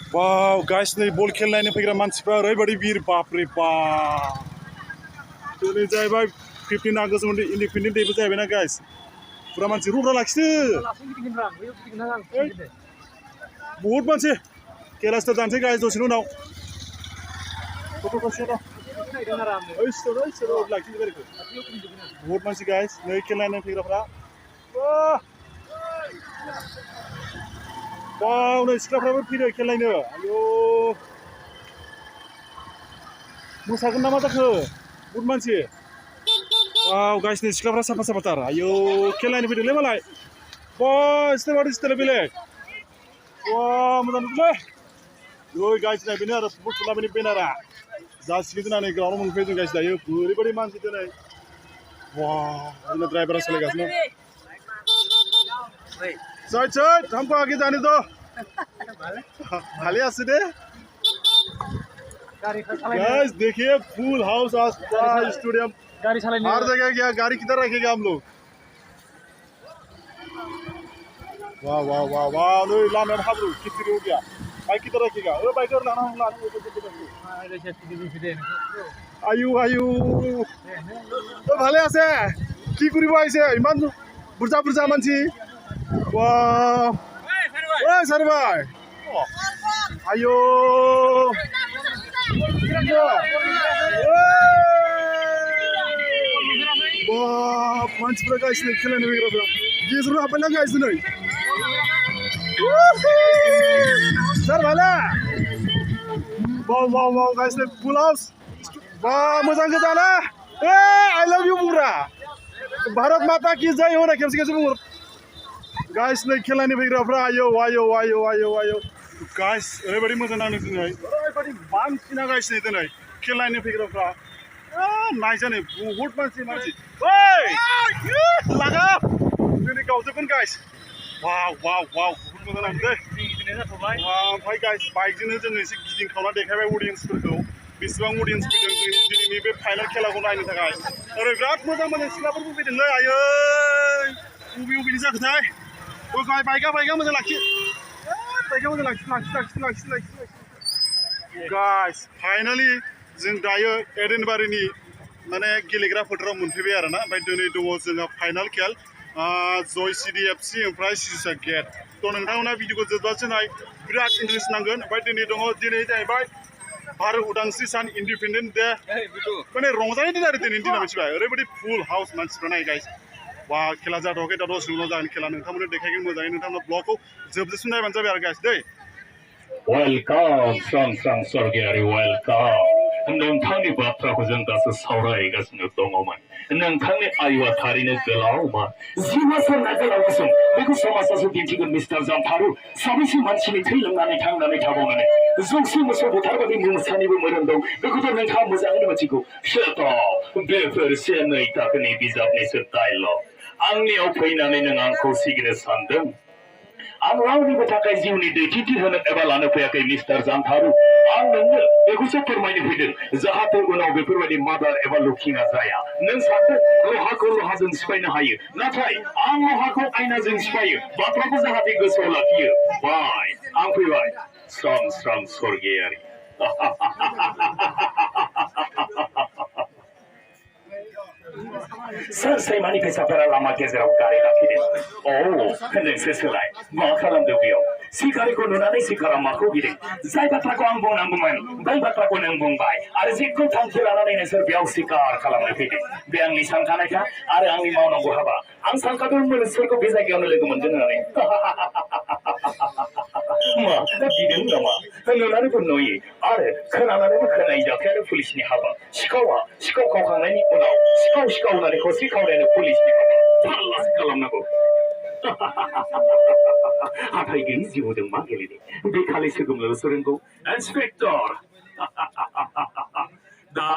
Wow, guys, नै बल खेलनायनि फैग्रा मानसिफ्रा ओरैबायदि भिर बापरे बाप दिनै जाहैबाय 15 आगस्ट इन्डिपेन्डेन्ट डेबो जाहैबायना गाइस पुरा मानसि रुब्रा लाखिदो बहुत मानसि खेला स्टार्ट जानोसै गाइस दसेनि उनाव बहुत मानसि गाइस नै खेला नायनो फैग्राफ्रा Wow, नै सिख्लाफ्राबो फैदो खेलायनो आयौ मोसागोन ना मा जाखो बहुत मानसि wow गाइस नै सिख्लाफ्रा साफा साफाथार आयौ खेलायनो फैदोंलै मालाय स्टाइल बेलेग wow मोजां नुदोंलै ओइ गाइस नै बेनो आरो फुटबल टुर्नामेन्टनि बेनारा जासिगोन जोंना नै ग्राउन्डआव मोनफैयो जों गाइस दायो ओरैबायदि मानसि दिनै wow जोंना ड्राइभारा सालायगासिनो साइड हमको आगे जाने दो भाले दे गाइस देखिए फुल हाउस स्टेडियम हर जगह गया गाड़ी किधर रखेगा हम लोग वाह वाह वाह वाह लो लाम हाब्रु कितनी हो गया बाइक किधर रखेगा ओ बाइक और लाना आयु आयु तो भाले আছে কি কৰিব আইছে ইমান বুৰজা বুৰজা মানসি वाह ओए सर भाई आयो वाह मानसिफ्रा गाइस नै खेलायनो फैग्राफ्रा गेजेराव हाबबायना गाइस नै सर भाला वाव वाव वाव गाइस नै फुल हाउस वाह मोजां गोजाना ए आई लव यू बुरा भारत माता की जय हो ना खेबसे बुंहर गाइस नै खेलानि फैग्राफ्रा आयौ आयौ आयौ आयौ आयौ गाइस ओरैबायदि मोजां नांदों दिनै ओरैबायदि मानसिना गाइस नै दिनै खेलानि फैग्राफ्रा नायजानो बहुत मानसि ओइ लागा दिनै गावजोबगोन गाइस वाव वाव वाव बहुत मोजां नांदों ओमफ्राय गाइस बाइकजोंनो जोङो एसे गिदिंखावना देखायबाय अडियेन्सफोरखौ बेसेबां अडियेन्स फैदों दिनैनि बे फाइनाल खेलाखौ नायनो थाखाय ओरै बिराद मोजां मोजां सिख्लाफोरबो फैदोंलै आयै बबेनि जाखोथाय बाइका मोजां लाखि बाइका मोजां लाखि गाइस फाइनालि जों दायो एडेनबारिनि माने गेलेग्रा फोथाराव मोनफैबाय आरोना ओमफ्राय दिनै दङ जोंहा फाइनाल खेल जय CDFC ओमफ्राय सिजुसा गेट थ' नोंथांमोना भिडिअखौ जोबजासे नाय बिराद इन्टारेस्ट नांगोन ओमफ्राय दिनै जाहैबाय भारत उदांस्रि सान इन्डिपेन्डेन्ट डे माने रंजानाय दिन आरो दिनैनि दिना मिथिबाय ओरैबायदि फुल हाउस मानसिफ्रा नाय गाइस वाह खेला जाथ'वाखै दा दसे उनाव जागोन खेला नोंथांमोननो देखायगोन मोजाङै नोंथांमोना ब्लगखौ जोबजासिम नायबानो जाबाय आरो गाइस दै वेलकाम स्रां स्वर्गियारि वेलकाम नोंथांनि बाथ्राखौ जों दासो सावरायगासिनो दङमोन नोंथांनि आयुआ थारैनो गोलावमोन जिउआ सोरना गोलाव गुसुं बेखौ समाजासो दिन्थिगोन मिस्टार जानथारु साबैसे मानसिनि थै लोंनानै थांनानै थाबावनानै जौसे मोसौ बुथारबादि मुंसानिबो मोदोम दं बेखौथ' नोंथाङा मोजाङैनो मिथिगौ बेफोर से नै थाखोनि बिजाबनिसो डायलग आंनियाव फैनानै नों आंखौ सिगिनो सानदों आं रावनिबो थाखाय जिउनि दैथिथि होनो एबा लानो फैयाखै मिस्टार जानथारु आं नोंनो बेखौसो फोरमायनो फैदों जाहाथे उनाव बेफोरबायदि मादार एबा लुखिङा जाया नों सानदों लहाखौ लहाजों सिफायनो हायो नाथाय आं लहाखौ आयनाजों सिफायो बाथ्राखौ जाहाथे गोसोआव लाखियो बाय आं फैबाय स्रां स्रां स्वर्गियारि सोर सैमानि फैसाफोरा लामा गेजेराव गारि लाखिदों नोंसो सोलाय मा खालामदों बेयाव सिखारिखौ नुनानै सिखारा माखौ गिदों जाय बाथ्राखौ आं बुंनांगौमोन बै बाथ्राखौ नों बुंबाय आरो जेखौ थांखि लानानै नोंसोर बेयाव सिखार खालामनो फैदों बे आंनि सानखानायखा आरो आंनि मावनांगौ हाबा आं सानखादोंमोन नोंसोरखौ बे जायगायावनो लोगो मोनगोन होननानै मा गिदों नामा नुनानैबो नुयो आरो खोनानानैबो खोनायै जाथायानो पुलिसनि हाबा सिखाव खावखांनायनि उनाव सिखाव होननानै खौसे खावनायानो पुलिसनि हाबा फाल्लासो खालामनांगौ हाथाय गैयि जिउजों मा गेलेदों बे खालि सोगोमनोल'सो रोंगौ इन्सपेक्टर दा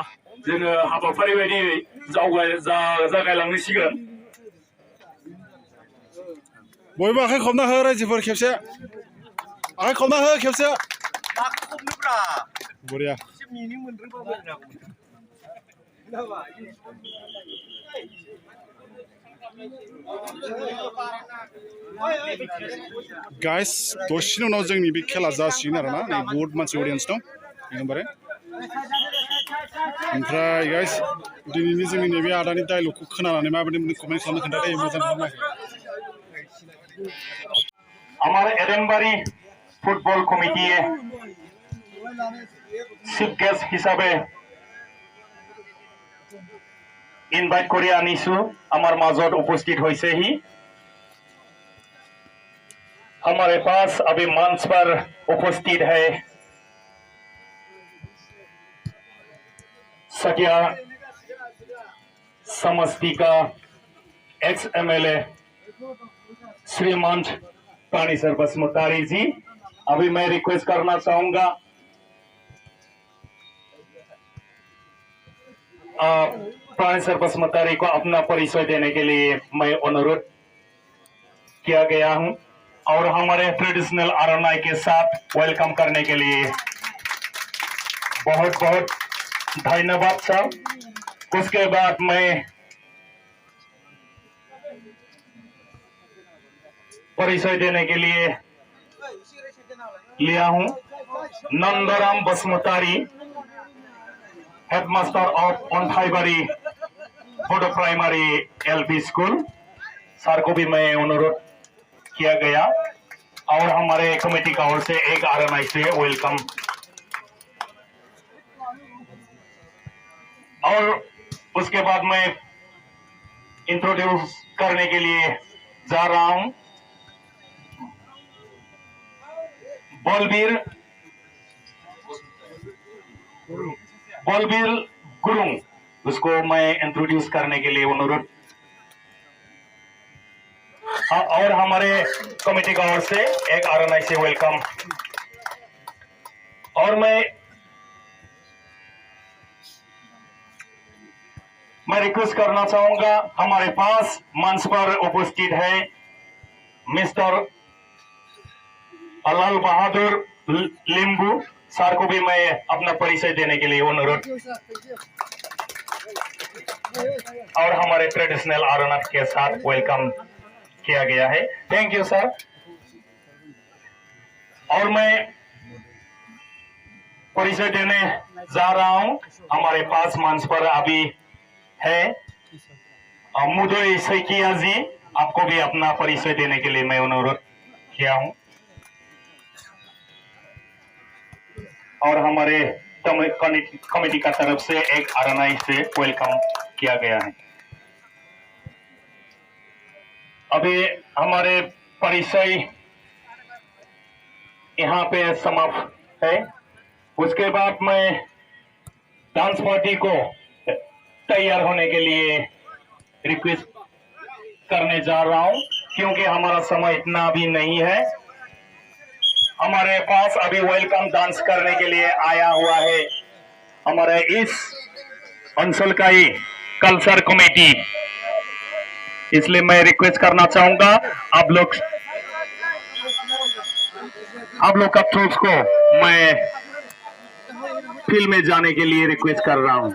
जोङो हाबाफारि बायदियै जागायलांसिगोन बयबो आखाइ खबना हो रायजोफोर खेबसे आखाइ खबना हो खेबसे बरिया गाइस दसेनि उनाव जोंनि बे खेला जासिगोन आरोना नै बहुत मानसि अडियन्स दं एकदमबारे ओमफ्राय गाइस दिनैनि जोंनि नैबे आदानि डायलगखौ खोनानानै माबायदि कमेन्ट खालामनो खोन्थादो मोजां खालामनाय हमारे एडेनबारी फुटबल कमिटी চিফ গেষ্ট হিসাবে ইনভাইট কৰি আনিছো আমাৰ মাজত উপস্থিত হৈছেহি हमारे पास अभी मंच पर उपस्थित है सकिया समष्टि का एक्स एमएलए श्रीमान प्राणीसर बसुमतारी जी अभी मैं रिक्वेस्ट करना चाहूंगा प्राणीसर बसुमतारी को अपना परिचय देने के लिए मैं अनुरोध किया गया हूं और हमारे ट्रेडिशनल आरनाई के साथ वेलकम करने के लिए बहुत बहुत धन्यवाद सर। उसके बाद मैं परिचय देने के लिए लिया हूं Nandaram Basumatary headmaster of Onthaibari Bodo primary LP school sir को भी मैं अनुरोध किया गया और हमारे कमेटी का ओर से एक आरएनआई से वेलकम और उसके बाद मैं इंट्रोड्यूस करने के लिए जा रहा हूं बलबीर गुरुंग उसको मैं इंट्रोड्यूस करने के लिए अनुरोध और हमारे कमेटी का ओर से एक आरएनआई से वेलकम और मैं रिक्वेस्ट करना चाहूंगा हमारे पास मंच पर उपस्थित है मिस्टर लाल बहादुर लिंबू सर को भी मैं अपना परिचय देने के लिए अनुरोध और हमारे ट्रेडिशनल आरएनआई के साथ वेलकम किया गया है। Thank you sir. और मैं परिचय देने जा रहा हूं हमारे पास मंच पर अभी है मुदोई सैकिया जी आपको भी अपना परिचय देने के लिए मैं अनुरोध किया हूं और हमारे कमेटी का तरफ से एक आरएनआई से वेलकम किया गया है। अभी हमारे परिचय यहाँ पे समाप्त है। उसके बाद मैं डांस पार्टी को तैयार होने के लिए रिक्वेस्ट करने जा रहा हूं क्योंकि हमारा समय इतना भी नहीं है। हमारे पास अभी वेलकम डांस करने के लिए आया हुआ है हमारे इस अंचल का ही कल्चर कमेटी, इसलिए मैं रिक्वेस्ट करना चाहूंगा आप लोग का ट्रूप्स को मैं फील्ड में जाने के लिए रिक्वेस्ट कर रहा हूं।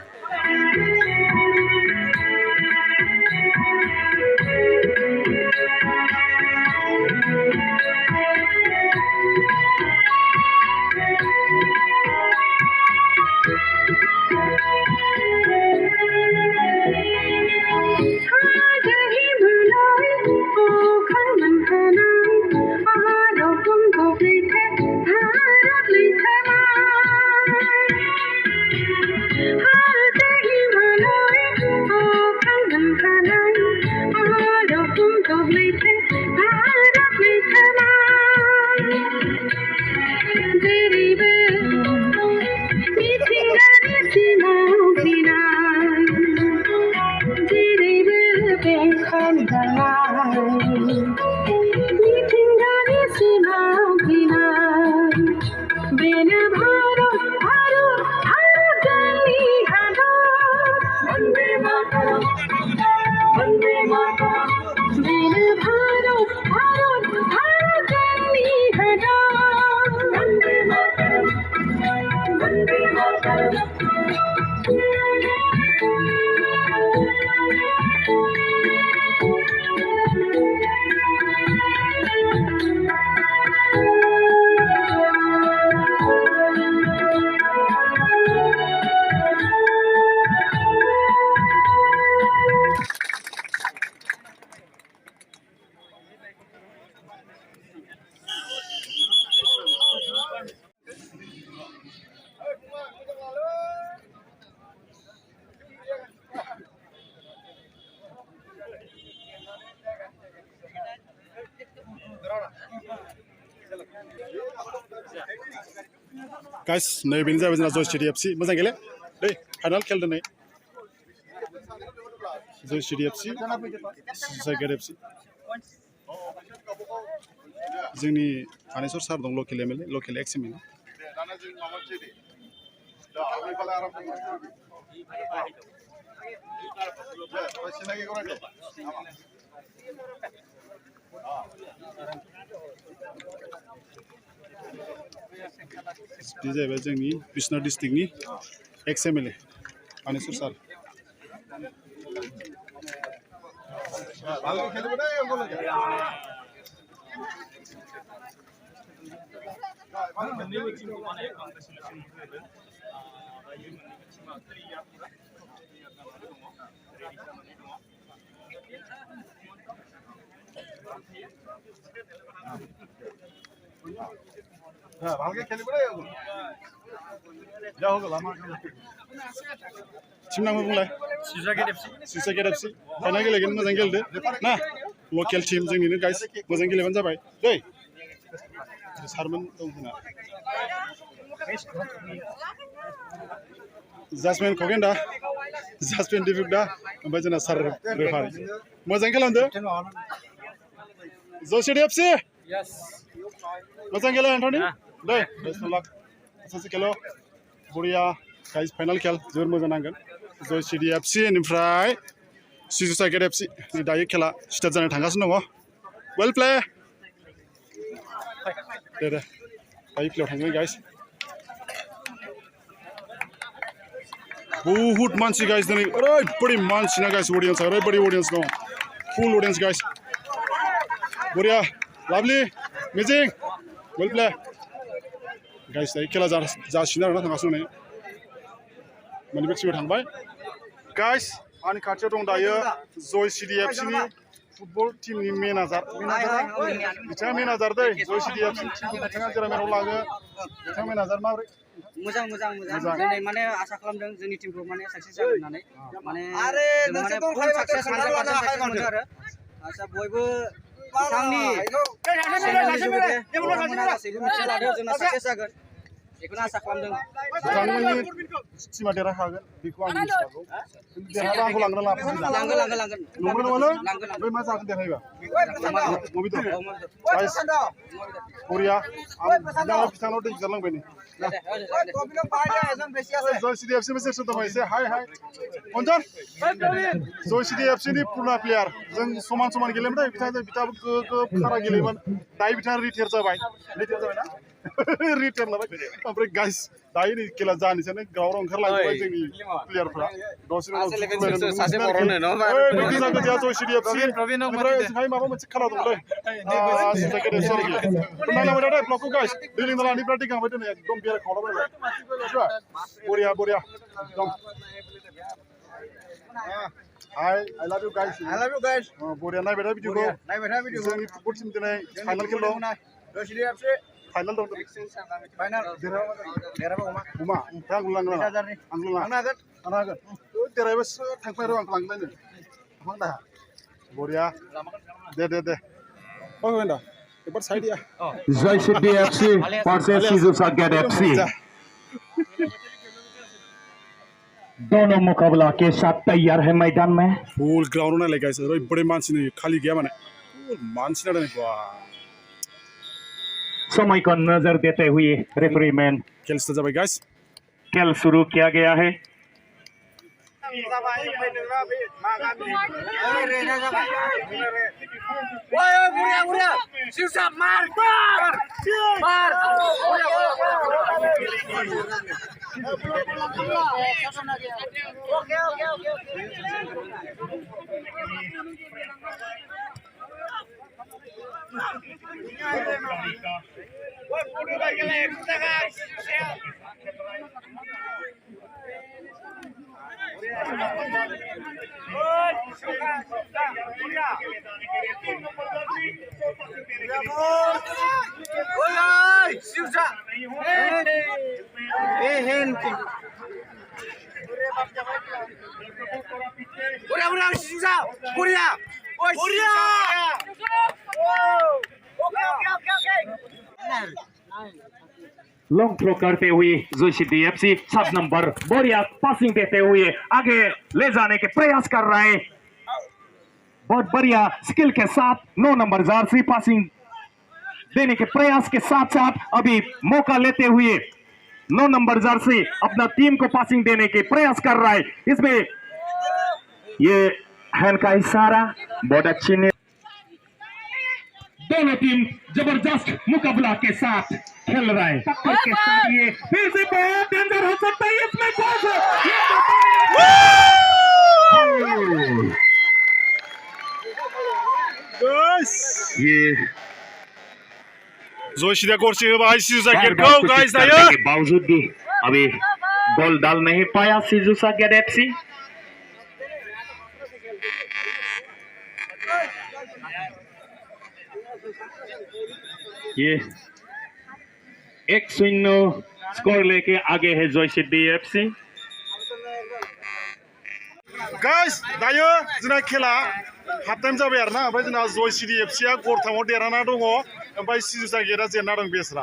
गाइस नैबेनो जाबाय जोंना जय सिटि एफसि मोजां गेले दै फाइनाल खेल दिनै जय सिटि एफसि जायगार एफसि जोंनि थानेश्वर सार दं लकेल एमएलए लकेल एक्स एमएलए बे जाहैबाय जोंनि बिश्वनाथ डिस्ट्रिक्टनि एक्स एमएलए थानेश्वर सार टिम नाम बुंलाय सुइसाइड एफसि फाइनाल गेलेगोन मोजां गेलेदो ना लकेल टिम जोंनिनो गाइस मोजां गेलेबानो जाबाय दै सारमोन दं जोंना जाजमेन्ट खगेन दा जाजमेन्ट डिबुक दा ओमफ्राय जोंना सार रेफारि मोजां खालामदो जयसिटि एफसि मोजां गेले एन्टनि दै बेस्ट अफ लाक सासे खेल बरिया गाइस फाइनाल खेल जोबोर मोजां नांगोन जय सिटि एफसि निफ्राय सुइसाइड एफसि दायो खेला स्टार्ट जानो थांगासिनो दङ वेल प्ले दे दायो प्लेयाव थांगोन गाइस बहुत मानसि गाइस दिनै ओरैबायदि मानसि ना गाइस अडियन्स ओरैबायदि अडियन्स दं फुल अडियन्स गाइस बरिया लाभलि मेजिं वेल प्ले गाइस दायो खेला जासिगोन आरोना थांगासिनो नै मोननैबो टिमाव थांबाय गाइस आंनि खाथियाव दं दायो जय सिटि एफसिनि फुटबल टीमनि मेनेजार बिथाङा मेनेजार दै जय सिटि एफसि टीमखौ बिथाङा जेरामेराव लागो बिथाङा मेनेजार माबोरै मोजां दिनै माने आसा खालामदों जोंनि टीमखौ माने साक्सेस जागोन होननानै माने फुल साक्सेस 100% मोनो आरो आसा बयबो बिथांनि गासैबो मिथिना लादों जोंना साक्सेस जागोन बेखौनो आसा खालामदों बिथांमोननि टिमा देरहाखागोन बेखौ आं मिथिखागौ देरहाबा आंखौ लांगोन नंगौना नङा बै मा जागोन देरहायोबा मबिदर गाइस बरिया आं बिथांनाव दै जालांबाय नै जय सिटि एफसि में सेक्सन दङ एसे हाय अन्जन जय सिटि एफसिनि पुरना प्लेयार जों समान गेलेयोमोन बिथाङाबो खारा गेलेयोमोन दायो बिथाङा रिटायार जाबाय ना रिटायार लाबाय ओमफ्राय गाइस दायो नै खेला जानोसैनो ग्राउन्डआव ओंखारलांजोबबाय जोंनि प्लेयारफ्रा गावसोरजों जय सिटि एफसि ओमफ्राय जोंहाय माबा मोनसे खेला दंलै नायलांबाय दा ब्लकखौ गाइस दैलिं दालानिफ्रा दैगांबाय दिनै एकदम बेरायखावलाबायबाय बरिया एकदम हाय आई लव यू गाइस बरिया नायबाय था भिडिअखौ जोंनि फुटबल टीम दिनै फाइनाल खेल दं फाइनाल दं देरहाबा अमा ओमफ्राय आं लांनो हागोन देरहायोबा थांफाय र' आं लांलायनो थांफां दा बरिया दे दा एक बार साइड दिया जय city FC versus suicide FC दोनों मुकाबला के साथ तैयार है मैदान में फुल ग्राउंड नायलाय गाइस ओरैबायदि मानसि नै खालि गैया माने फुल मानसि नायलाय वाह समय को नजर देते हुए रेफरी मैन खेल स्टार्ट जाबाय गाइस खेल शुरू किया गया है लॉन्ग थ्रो करते हुए जोशी एफसी 7 नंबर बढ़िया पासिंग देते हुए आगे ले जाने के प्रयास कर रहा है बहुत बढ़िया स्किल के साथ 9 नंबर जर्सी पासिंग देने के प्रयास के साथ साथ अभी मौका लेते हुए 9 नंबर जर्सी अपना टीम को पासिंग देने के प्रयास कर रहा है इसमें ये हैंड का इशारा बहुत अच्छी ने दोनों टीम जबरदस्त मुकाबला के साथ खेल रहा है टक्कर के साथ ये फिर से बहुत डेंजर हो सकता है इसमें ये जोशी कोर्सी भाई सीजू को गाइस दायो के बावजूद भी अभी गोल डाल नहीं पाया सीजू सागर एफसी ये 1-0 स्कोर लेके आगे है जोशी एफसी गाइस दायो जोंना खेला हाफ टाइम जाबाय आरोना ओमफ्राय जोंना जोशी एफसी आ गरथामाव देरहाना दङ ओमफ्राय सिजु सागेरा जेनना दं बेसरा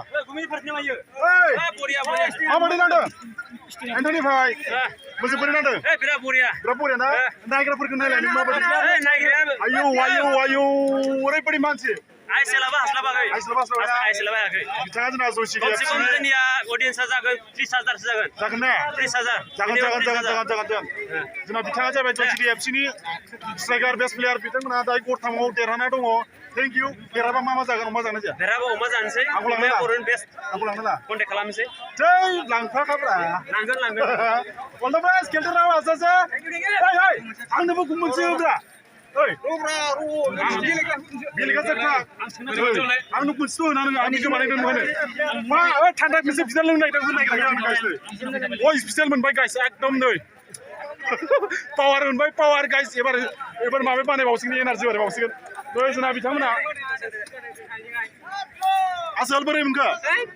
माबायदि नांदों एन्टनि भाई मोजां बोरै नांदों बिराद बरिया ना नायग्राफोरखौ नायलाय नों माबायदि आयौ ओरैबायदि मानसि बिथाङा जोंना जोशी जागोन ना जागोन जोंना बिथाङा जाबाय जोशी एफसिनि स्ट्राइकार बेस्ट प्लेयार बिथांमोना दायो गरथामाव देरहाना दङ थेंक इउ देरहाबा मा जागोन जाया देरहाबा अमा जानोसै आंखौ लांनो बेस्ट आंखौ लांनो ना कन्टेक्ट खालामनोसै जै लांफाखाब्रा लांगोन अल द बेस्ट गेलेनो राव आसासे आंनोबो मोनसे होब्रा बेलेगा आंनो कुछ होनानै आंनि गोमानाय होनो मा थान्दा मोनसे बिदा लोंनो नागिरदों गाइस ओइ स्पेशल मोनबाय गाइस एकदम नै पावार मोनबाय पावार गाइस एबार माबा बानायबावसिगोन एनार्जि बानायबावसिगोन नै जोंना बिथांमोना आसोल बोरै मोनखो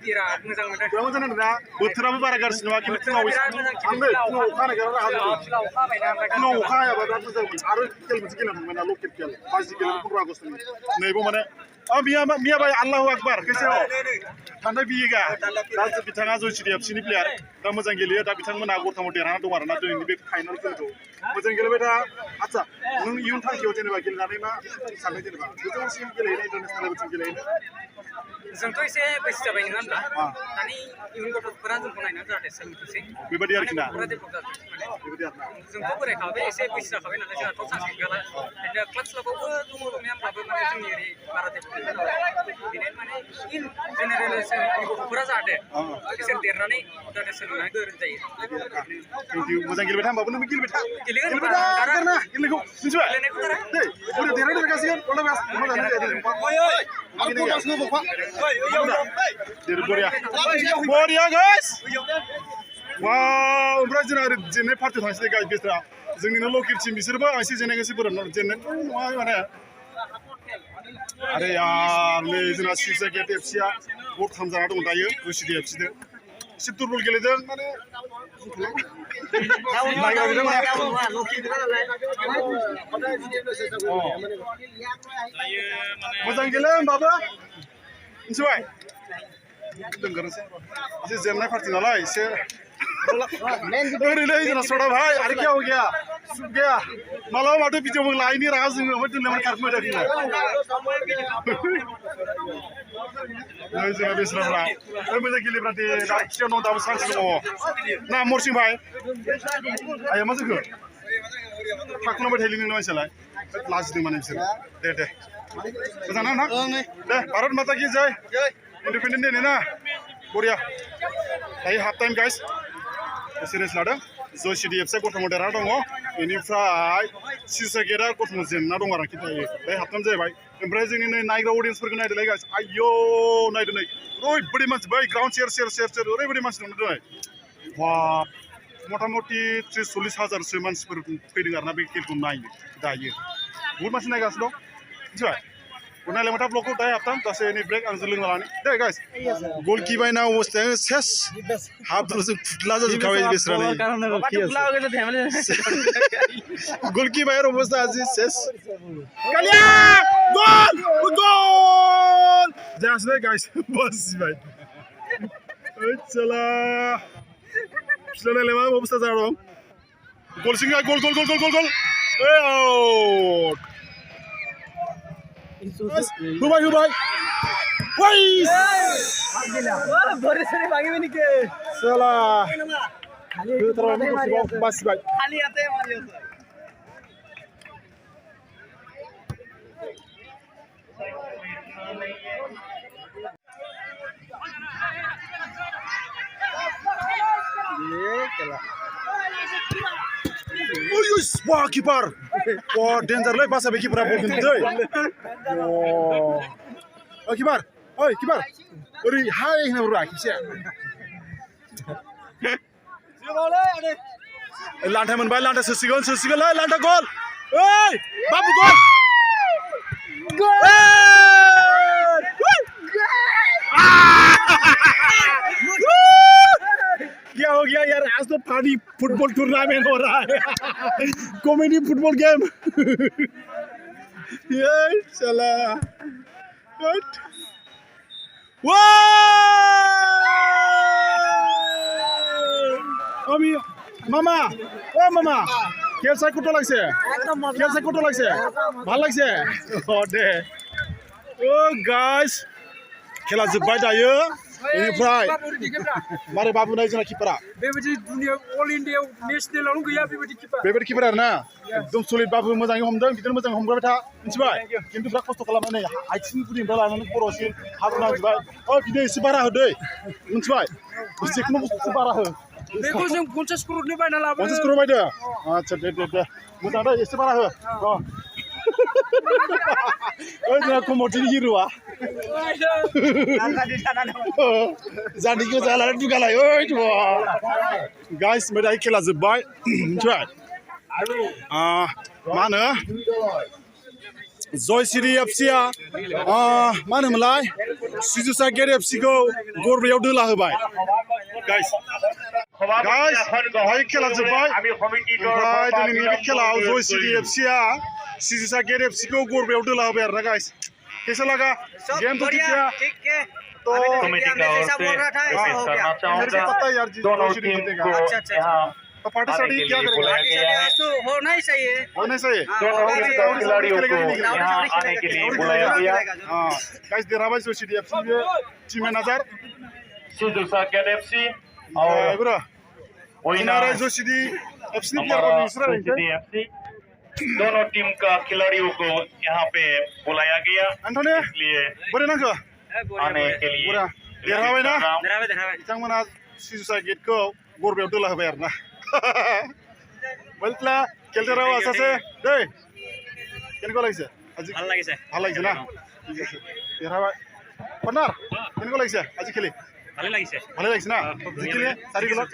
बिराद मोजां मोनदों मोजां नांदोंना बोथोराबो बारा गाज्रि नङा खिन्थु फुङाव अखा हानायखाय राहा फुङाव अखा हायाबा बिराद मोजां मोन आरो खेल मोनसे गेलेनो मोना लकेल खेल बाजि गेलेनो 15 आगस्टनि नैबो माने मिया भाई आल्लाहु आकबार कैसे हो थांनाय बिगा दा बिथाङा जोशी एफसिनि प्लेयार दा मोजां गेलेयो दा बिथांमोना गरथामाव देरहाना दं आरोना दिनैनि बे फाइनाल खेलखौ मोजां गेलेबाय दा आच्छा नों इयुन थांखियाव जेनेबा गेलेनानै मा सानदों जेनेबा गोजौसिम गेलेहैनाय इन्टारनेसनेल लेभेलसिम गेलेहैनो जोंथ' एसे बैसो जाबाय नङा होनब्ला दानि इयुन गथ'फोरा जोंखौ नायना जाहाथे सोलोंथोंसै बेबायदि आरोखि ना बेबायदि आरोना जोंथ' बोरायखाबाय एसे बैसो जाखाबाय नालाय जोंहाथ' चान्स गैला बिदिनो क्लाब क्लाबावबो दङ दंनाया होमब्लाबो माने जोंनि ओरै बारा डेभेलप बेनो माने इन जेनेरेसन गथ'फोरा जाहाथे बिसोर देरनानै जाहाथे सोलोंनानै गोरों जायो थेंक इउ मोजां गेलेबाय था होमबाबो नों गेलेबाय था गेलेगोन गारना गेलेनायखौ मिथिबाय गेलेनायखौ गारा दे बोरै देरहानो देरगासिगोन अल द बेस्ट मोजां बरिया गाइस वाव ओमफ्राय जोंना जेननाय पार्टियाव थांसै गाइस बेस्रा जोंनिनो लकेल टिम बिसोरबो एसे जेननायखौसो बोरै जेननाय नङा माने आरे यार नै जोंना सिजु गेट एफसिया गरथाम जाना दं दायो जोशी एफसिजों एसे दुरबल गेलेदों माने मोजां गेले होमबाबो मिथिबाय दोनगोरनोसै एसे जेननाय पार्टि नालाय एसे ओरैनो जोंना सदा भाई आरो क्या हो गया सुख गया मालाबा माथो भिडिअ लायनि रागा जोङो ओमफ्राय दोननानै खारखुमाय थादों जोंना बेस्राफ्रा मोजां गेलेब्रा दे दा खिथियाव दं दाबो सान्स दङ ना मरसिं भाई आया मा जाखो थाखुनाबाय थायो नोंना मानसियालाय लाजिदों माने बिसोर दे मोजां ना दे भारत माता की जय इन्डिपेन्डेन्ट डे ना बरिया दायो हाफ टाइम गाइस सिरियास लादों जोशी एफसिया गरथामाव देरहाना दङ बेनिफ्राय सिजु गेटआ गरथामाव जेनना दं आरोखि दायो दायो हाफ टाइम जाहैबाय ओमफ्राय जोंनि नै नायग्रा अडियेन्सफोरखौ नायदोलाय गाइस आयौ नायदो नै ओरैबायदि मानसि बै ग्राउन्ड सेर ओरैबायदि मानसि दं नै बाब मथा-मथि 30-40 हाजारसो मानसिफोर फैदों आरोना बे खेलखौ नायनो दायो बहुत मानसि नायगासिनो दं मिथिबाय नायलाय माथा ब्लगखौ दायो हाबथाम दासो एनै ब्रेक आंजों लोंना लानि दे गाइस गलकिपार ना अबस्थाया सेस हाब्रुजों फुटला जाजोबखाबाय बेस्रानि गलकिपार अबस्था आज सेस कालिया गोल जायासै गाइस बस भाई चला फिसलायनायलाय मा अबस्था जाना दं गल सिंगा गल आउट होबाय वाइस चला बासिबाय wah kiper wah danger loh pas sampai kiper bol gitu oh kiper oi kiper ori hai ini baru akhirnya lantai menbal lantai sesigon lah lantai gol oi babu gol क्या हो गया यार आज तो पानी football tournament हो रहा है कॉमेडी फुटबॉल गेम ये चला अमी मामा ओ मामा खेलसा कत लागছে ভাল লাগছে ओ दे ओ गाइस खेला जोबबाय दायो बेनिफ्राय मारै बाबु नाय जोंना किपारा बेबायदि दुनिया अल इन्डिया नेशनेलावनो गैया बेबायदि किपार आरोना एकदम सलिड बाबु मोजाङै हमदों बिदिनो मोजां हमग्राबाय था मिथिबाय खिन्थु बिराद खस्थ' खालामनानै आथिं गुदिनिफ्राय लानानै खर'सिम हाब्रु नांजोबबाय ओ बिनो एसे बारा हो दै मिथिबाय जिखुनु बुस्थु बारा हो बेखौ जों 50 करोड़नि बायना लाबो 50 करोड़ बायदो आच्छा दे मोजां दै एसे बारा हो ओइ जोंना कमरथिनि हिर'आ जानिखौ जालाय दुगालाय ओइ गाइस ओमफ्राय खेला जोबबाय मिथिबाय मा होनो जयसिरि एफसिआ मा होनोमोनलाय सिजुसा गेट एफसिखौ गरब्रैयाव दोला होबाय गाइस बेवहाय खेला जोबबाय ओमफ्राय दिनैनि बे खेलायाव जयसिरि एफसिआ सिजुसा गेट एफसिखौ गरब्रैयाव दोला होबाय आरोना गाइस कैसा लगा गेम तो ठीक है तो कमेटी का ओर से रिक्वेस्ट करना चाहूँगा दोनों टीम को यहाँ तो पार्टी साड़ी क्या करेगा होना ही चाहिए दोनों खिलाड़ियों को यहाँ आने के लिए बुलाया गया हाँ गाइस देरहाबाय Jaysiri FC team manager Sijusa gate FC और विनर जयसिरि एफसि एफसी दोनों टीम का खिलाड़ियों को यहाँ पे बुलाया गया इसलिए आने के लिए देरहाबाय ना बिथांमोना सिजुसा गेटखौ गरब्रैयाव दोला होबाय आरोना बोलला खेलथाराव आसासे दै केनेকুৱা লাগিছে আজি ভাল লাগিছে না ঠিক আছে দেৰহাবাय পাৰ্টনাৰ কেনেকুৱা লাগিছে আজি খেলি ভালে লাগিছে না জিকিলে 4 গলত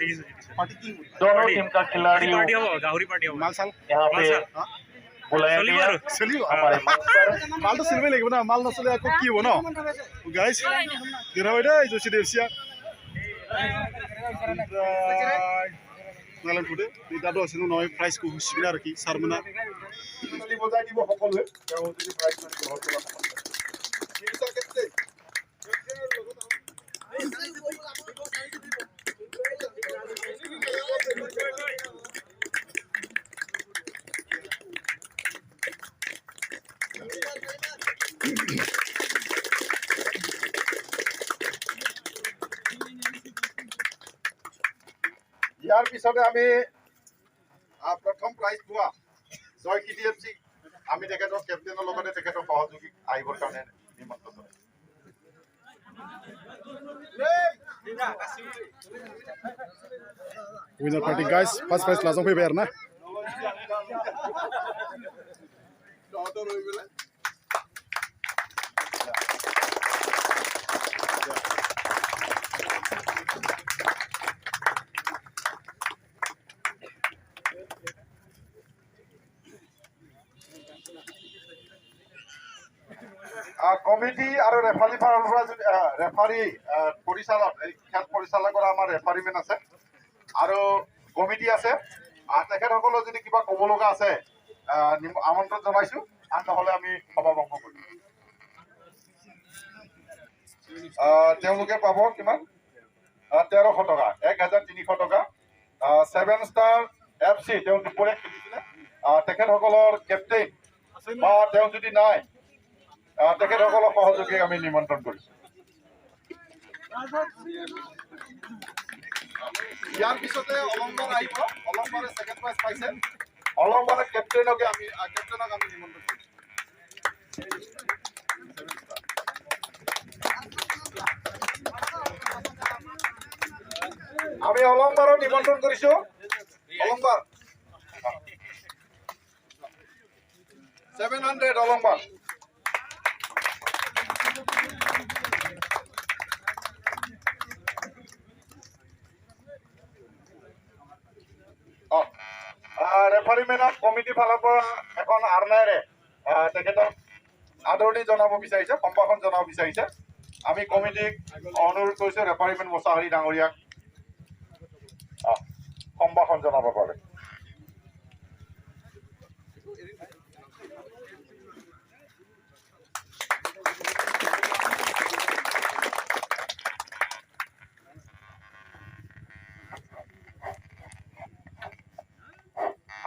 पार्टी की दोनों टीम का खिलाड़ियों गाहुरी पार्टी हो माल साल यहाँ पे बुलाया गया हमारे मंच पर माल तो सिलवे लेगे ना माल न चले को की हो ना गाइस देरहाबाय दै जयसिरि एफसिआ नालाय फुदो दा दसेनि उनावहाय प्राइजखौ होसिगोन आरोखि सारमोना बजाय দিব সকলোৱে তেওঁ যদি প্ৰাইজ মানে গ্ৰহণ কৰা ইয়াৰ পিছতে আমি প্ৰথম প্ৰাইজ পোৱা জয় KDFC আমি তেখেতৰ কেপ্টেইনৰ লগতে তেখেতৰ সহযোগী আহিবৰ কাৰণে নিমন্ত্ৰণ জনাইছোঁ Winner party guys first prize Lajong फैबाय आरोना কমিটি আৰু ৰেফাৰী ৰেফাৰী পৰিচালক এই খেল পৰিচালনা কৰা আমাৰ ৰেফাৰীমেন আছে আৰু কমিটি আছে তেখেতসকলৰ যদি কিবা ক'ব লগা আছে আমন্ত্ৰণ জনাইছোঁ আৰু নহ'লে আমি সভাভংগ কৰিম তেওঁলোকে পাব কিমান 1300 টকা 1300 টকা 7 ষ্টাৰ FC তেওঁ দুপৰীয়া খেলিছিলে তেখেতসকলৰ কেপ্টেইন বা তেওঁ যদি নাই তেখেতসকলৰ সহযোগীক আমি নিমন্ত্ৰণ কৰিছোঁ ইয়াৰ পিছতে অলংবাৰ আহিব অলংবাৰে ছেকেণ্ড প্ৰাইজ পাইছে অলংবাৰে কেপ্টেইনক আমি নিমন্ত্ৰণ কৰিছোঁ আমি অলংবাৰক নিমন্ত্ৰণ কৰিছোঁ অলংবাৰ 700 অলংবাৰ ৰেফাৰীমেণ্ট কমিটি ফালৰ পৰা এখন আৰ্নাইৰে তেখেতক আদৰণি জনাব বিচাৰিছে সম্ভাষণ জনাব বিচাৰিছে আমি কমিটিক অনুৰোধ কৰিছোঁ ৰেফাৰীমেণ্ট মোছাহাৰী ডাঙৰীয়াক সম্ভাষণ জনাব পাৰে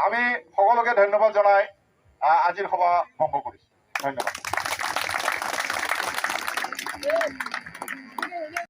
আমি সকলোকে ধন্যবাদ জনাই আজিৰ সভা ভংগ কৰিছোঁ ধন্যবাদ